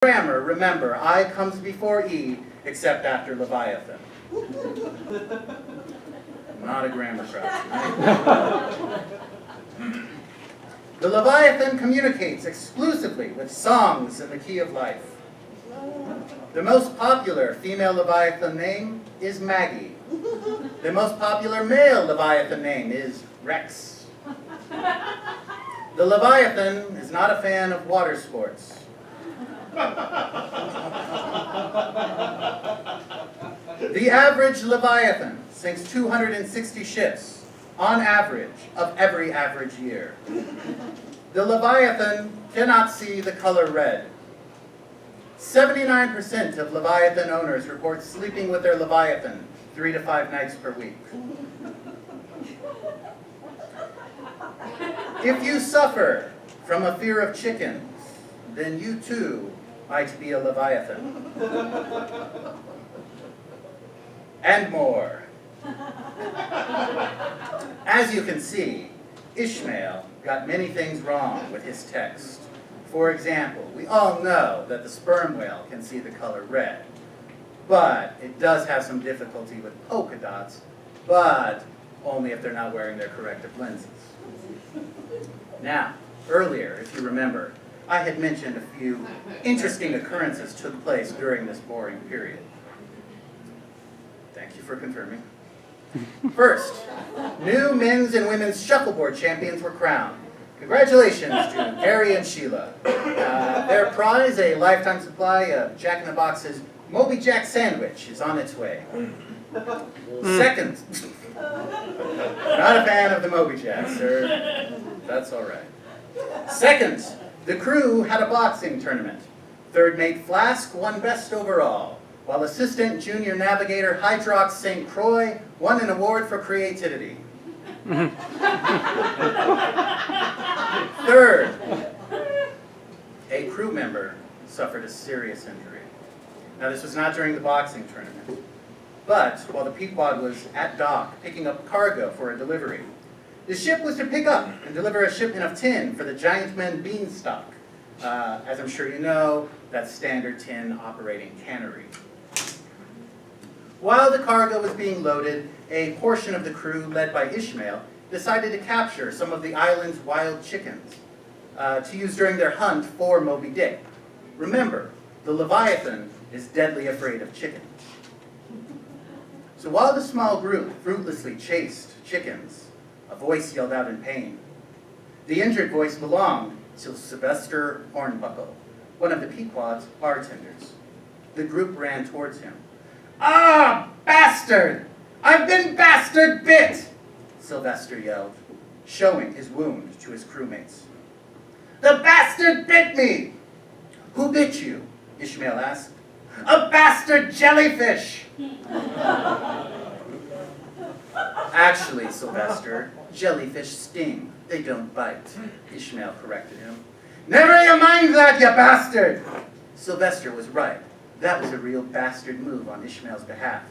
Grammar, remember, I comes before E, except after Leviathan. Not a grammar crowd. The Leviathan communicates exclusively with songs in the key of life. The most popular female Leviathan name is Maggie. The most popular male Leviathan name is Rex. The Leviathan is not a fan of water sports. The average Leviathan sinks 260 ships, on average, of every average year. The Leviathan cannot see the color red. 79% of Leviathan owners report sleeping with their Leviathan 3 to 5 nights per week. If you suffer from a fear of chickens, then you too might be a Leviathan. And more. As you can see, Ishmael got many things wrong with his text. For example, we all know that the sperm whale can see the color red, but it does have some difficulty with polka dots, but only if they're not wearing their corrective lenses. Now, earlier, if you remember, I had mentioned a few interesting occurrences took place during this boring period. Thank you for confirming. First, new men's and women's shuffleboard champions were crowned. Congratulations to Gary and Sheila. Their prize, a lifetime supply of Jack in the Box's Moby Jack sandwich, is on its way. Second, not a fan of the Moby Jack, sir. That's all right. Second, the crew had a boxing tournament. Third mate Flask won best overall, while assistant junior navigator Hydrox St. Croix won an award for creativity. Third, a crew member suffered a serious injury. Now, this was not during the boxing tournament, but while the Pequod was at dock picking up cargo for a delivery. The ship was to pick up and deliver a shipment of tin for the Giant Men Beanstalk. As I'm sure you know, that's Standard Tin Operating Cannery. While the cargo was being loaded, a portion of the crew, led by Ishmael, decided to capture some of the island's wild chickens to use during their hunt for Moby Dick. Remember, the Leviathan is deadly afraid of chickens. So while the small group fruitlessly chased chickens, a voice yelled out in pain. The injured voice belonged to Sylvester Hornbuckle, one of the Pequod's bartenders. The group ran towards him. "Ah, bastard! I've been bastard bit!" Sylvester yelled, showing his wound to his crewmates. "The bastard bit me!" "Who bit you?" Ishmael asked. "A bastard jellyfish!" "Actually, Sylvester, jellyfish sting. They don't bite," Ishmael corrected him. "Never you mind that, you bastard!" Sylvester was right. That was a real bastard move on Ishmael's behalf.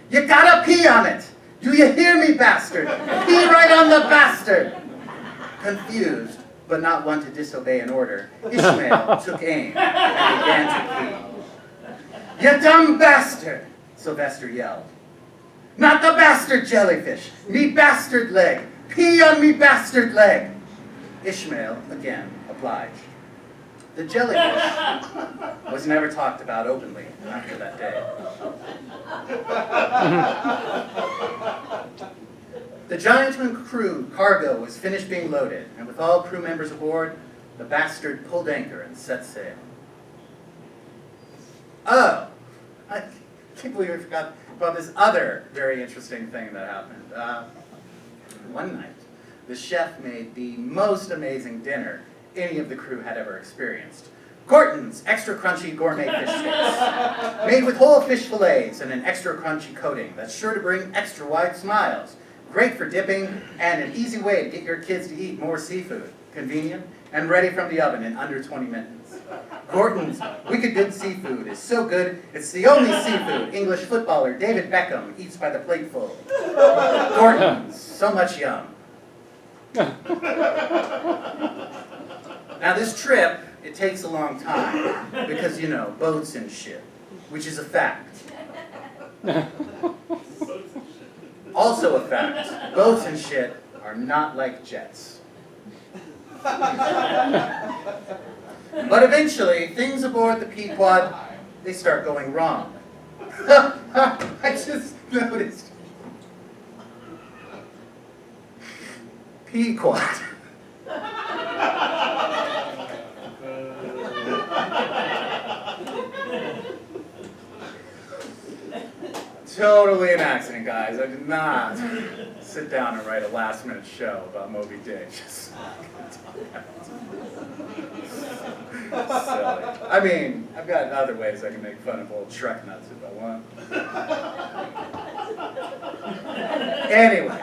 "You gotta pee on it! Do you hear me, bastard? Pee right on the bastard!" Confused, but not one to disobey an order, Ishmael took aim and began to pee. "You dumb bastard!" Sylvester yelled. "Not the bastard jellyfish! Me bastard leg! Pee on me bastard leg!" Ishmael again obliged. The jellyfish was never talked about openly after that day. The Giantman crew cargo was finished being loaded, and with all crew members aboard, the bastard pulled anchor and set sail. Oh, I can't believe I forgot about this other very interesting thing that happened. One night, the chef made the most amazing dinner any of the crew had ever experienced. Gorton's extra crunchy gourmet fish sticks, made with whole fish fillets and an extra crunchy coating that's sure to bring extra wide smiles. Great for dipping and an easy way to get your kids to eat more seafood. Convenient and ready from the oven in under 20 minutes. Gorton's Wicked Good Seafood is so good, it's the only seafood English footballer David Beckham eats by the plateful. Gorton's, so much yum. Now this trip it takes a long time because, you know, boats and shit, which is a fact. Also a fact, boats and shit are not like jets. But eventually, things aboard the Pequod, they start going wrong. I just noticed. Pequod. Totally an accident, guys. I did not sit down and write a last-minute show about Moby Dick. Just silly. I mean, I've got other ways I can make fun of old Shrek nuts if I want. Anyway,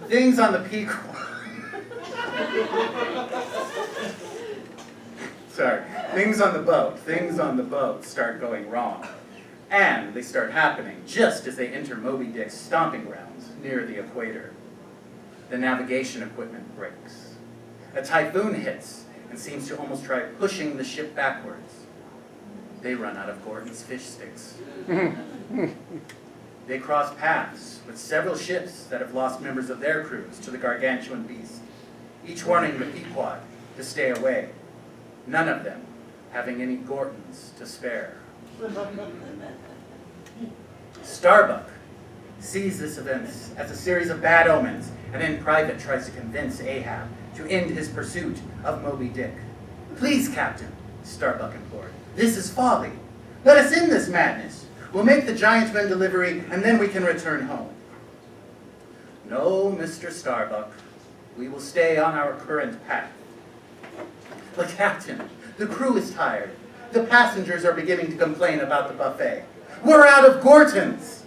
things on the Pequod. Sorry, things on the boat start going wrong. And they start happening just as they enter Moby Dick's stomping grounds near the equator. The navigation equipment breaks. A typhoon hits and seems to almost try pushing the ship backwards. They run out of Gordon's fish sticks. They cross paths with several ships that have lost members of their crews to the gargantuan beast, each warning the Pequod to stay away, none of them having any Gordons to spare. Starbuck sees this event as a series of bad omens and in private tries to convince Ahab to end his pursuit of Moby Dick. "Please, Captain," Starbuck implored, "this is folly. Let us end this madness. We'll make the giant men delivery and then we can return home." "No, Mr. Starbuck. We will stay on our current path." "But Captain, the crew is tired. The passengers are beginning to complain about the buffet. We're out of Gortons.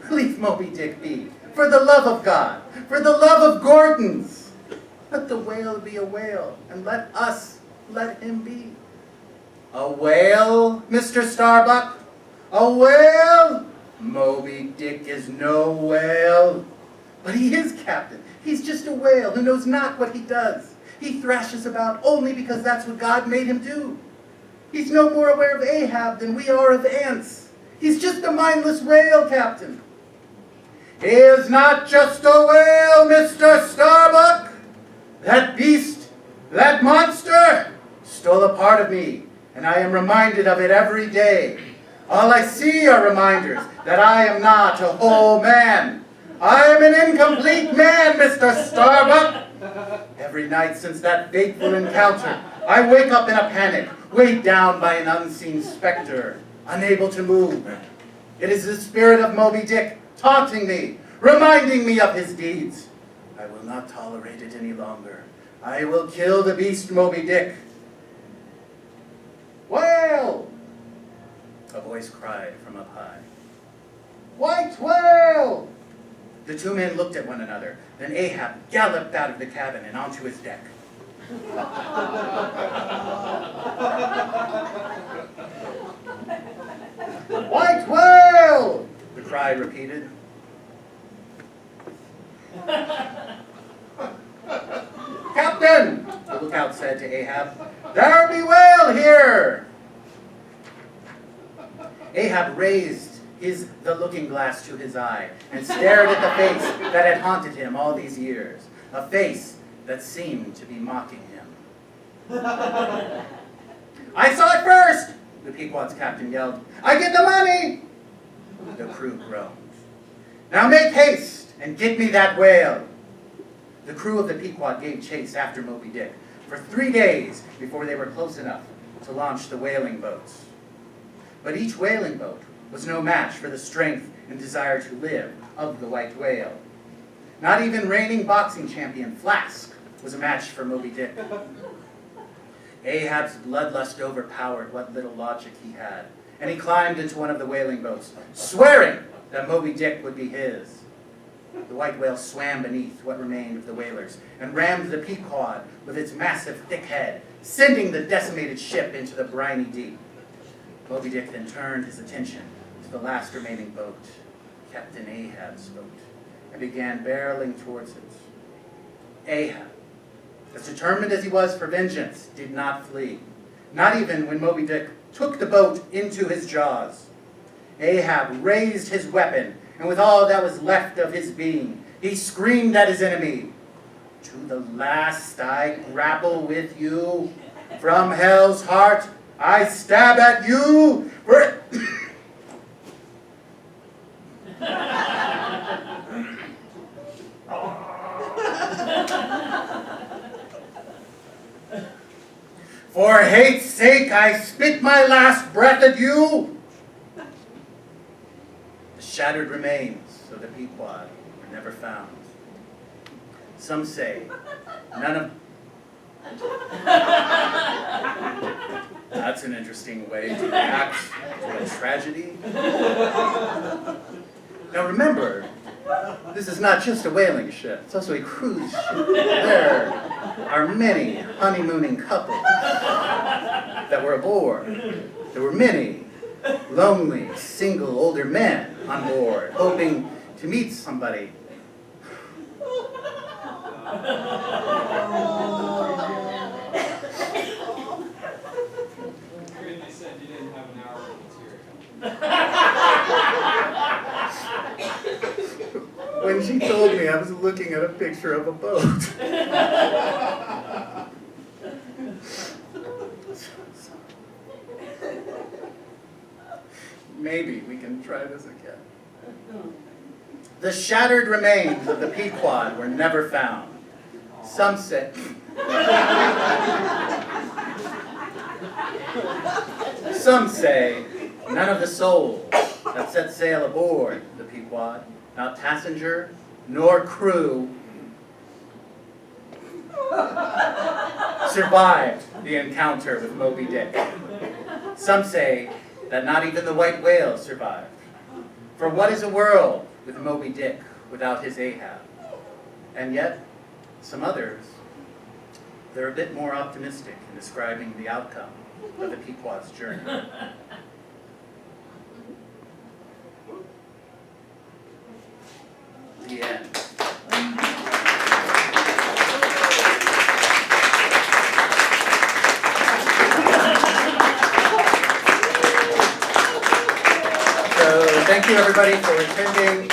Leave Moby Dick be. For the love of God. For the love of Gordons. Let the whale be a whale, and let him be." "A whale, Mr. Starbuck? A whale? Moby Dick is no whale." "But he is, Captain. He's just a whale who knows not what he does. He thrashes about only because that's what God made him do. He's no more aware of Ahab than we are of ants. He's just a mindless whale, Captain." "He is not just a whale, Mr. Starbuck. That beast, that monster, stole a part of me, and I am reminded of it every day. All I see are reminders that I am not a whole man. I am an incomplete man, Mr. Starbuck. Every night since that fateful encounter, I wake up in a panic, weighed down by an unseen specter, unable to move. It is the spirit of Moby Dick taunting me, reminding me of his deeds. I will not tolerate it any longer. I will kill the beast Moby Dick." "Whale!" a voice cried from up high. "White whale!" The two men looked at one another. Then Ahab galloped out of the cabin and onto his deck. "White whale!" the cry repeated. "Captain," the lookout said to Ahab, "there be whale here." Ahab raised the looking glass to his eye and stared at the face that had haunted him all these years, a face that seemed to be mocking him. "I saw it first!" the Pequod's captain yelled. "I get the money!" The crew groaned. "Now make haste and get me that whale!" The crew of the Pequod gave chase after Moby Dick for 3 days before they were close enough to launch the whaling boats. But each whaling boat was no match for the strength and desire to live of the white whale. Not even reigning boxing champion Flask was a match for Moby Dick. Ahab's bloodlust overpowered what little logic he had, and he climbed into one of the whaling boats, swearing that Moby Dick would be his. The white whale swam beneath what remained of the whalers and rammed the Pequod with its massive thick head, sending the decimated ship into the briny deep. Moby Dick then turned his attention to the last remaining boat, Captain Ahab's boat, and began barreling towards it. Ahab, as determined as he was for vengeance, did not flee. Not even when Moby Dick took the boat into his jaws. Ahab raised his weapon, and with all that was left of his being, he screamed at his enemy, "To the last I grapple with you. From hell's heart I stab at you. For hate's sake I spit my last breath at you." The shattered remains of the Pequod were never found. Some say none of... That's an interesting way to react to a tragedy. Now remember, this is not just a whaling ship, it's also a cruise ship. There are many honeymooning couples that were aboard. There were many lonely, single older men on board, hoping to meet somebody. They said you didn't have an hour of material. When she told me, I was looking at a picture of a boat. Maybe we can try this again. The shattered remains of the Pequod were never found. Some say... Some say none of the souls that set sail aboard the Pequod, not passenger nor crew, survived the encounter with Moby Dick. Some say that not even the white whale survived. For what is a world with Moby Dick without his Ahab? And yet, some others, they're a bit more optimistic in describing the outcome of the Pequod's journey. The end. So thank you everybody for attending.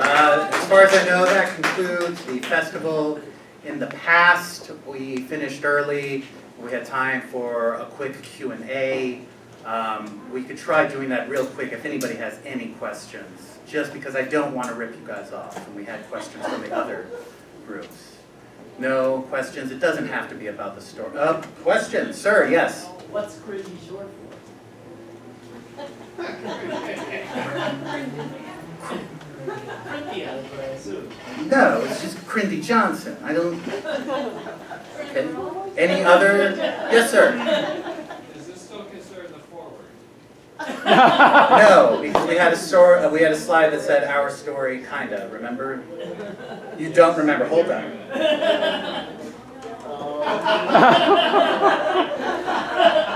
As far as I know, that concludes the festival. In the past, we finished early. We had time for a quick Q&A. We could try doing that real quick if anybody has any questions, just because I don't want to rip you guys off. And we had questions from the other groups. No questions? It doesn't have to be about the story. Questions, sir, yes. What's cringy short for? Cringy, I assume. No, it's just Crindy Johnson. I don't... Okay. Any other? Yes, sir. Is this still considered the forward? No, because we had a story. We had a slide that said "our story," kinda. Remember? You don't remember? Hold on.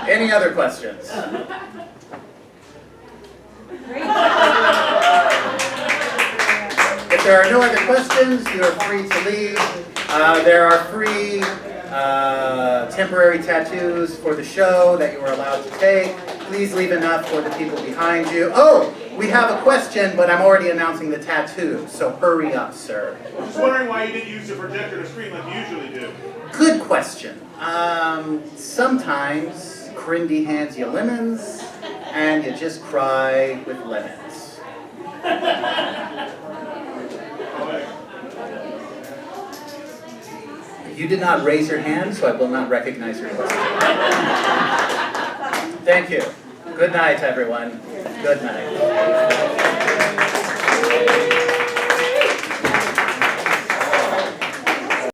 Any other questions? If there are no other questions, you are free to leave. There are free temporary tattoos for the show that you are allowed to take. Please leave enough for the people behind you. Oh, we have a question, but I'm already announcing the tattoo, so hurry up, sir. I'm just wondering why you didn't use the projector to screen like you usually do. Good question. Sometimes Crindy hands you lemons, and you just cry with lemons. You did not raise your hand, so I will not recognize your question. Thank you. Good night, everyone. Good night.